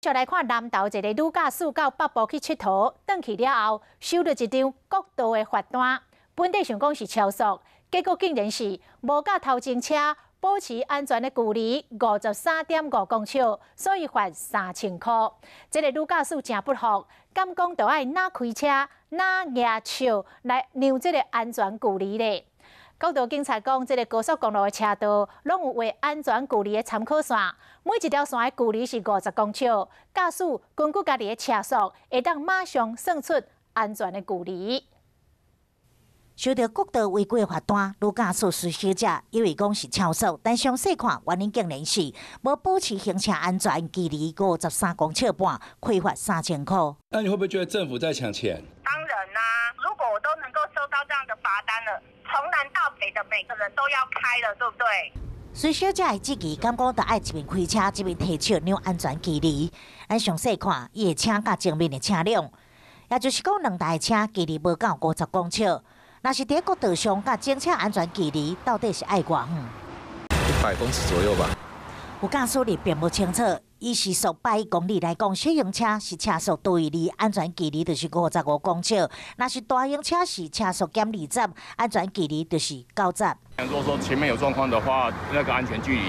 就来看南投一个女驾驶到北部去佚佗，返去了后收到一张国道的罚单，本地想讲是超速，结果竟然是无甲头前车保持安全的距离53.5公尺，所以罚3000块。这个女驾驶真不服，敢讲就爱哪开车哪压手来让这个安全距离咧。国道警察讲，这个高速公路的车道拢有为安全距离的参考线，每一条线的距离是50公尺，驾驶根据家己的车速，会当马上算出安全的距离。收到国道违规罚单，女驾驶徐小姐以为讲是超速，但详细看原因竟然是无保持行车安全距离53公尺半，亏罚3000块。那你会不会觉得政府在抢钱？当然啦、如果我都能够收到这样的罚单了，从南到北的每个人都要开了，对不对？徐小姐的质疑，敢讲着爱一边开车一边提手让安全距离。咱详细看，伊的车甲前面的车辆，也就是讲两台车距离无到50公尺。若是伫国道上，甲警车安全距离到底是爱偌远？100公尺左右吧。有驾驶力并不清楚，以时速100公里来讲，小型车是车速对离安全距离就是55公尺；若是大型车是车速减20，安全距离就是90。如果说前面有状况的话，那个安全距离，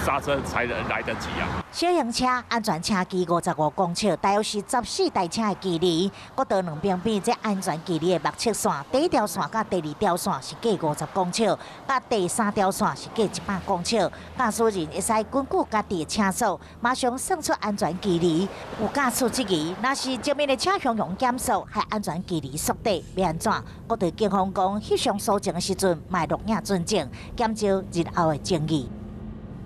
刹车才来得及啊。小型车安全车距55公尺，大约是14台车的距离。国道两边这安全距离的目测线，第一条线甲第二条线是计50公尺，甲第三条线是计100公尺。驾驶人会使根据家己的车速，马上算出安全距离。有驾驶质疑，若是前面的车向用减速，害安全距离缩短，要安怎？国道警方讲，翕相所情的时阵，卖录影准证，减少日后的争议。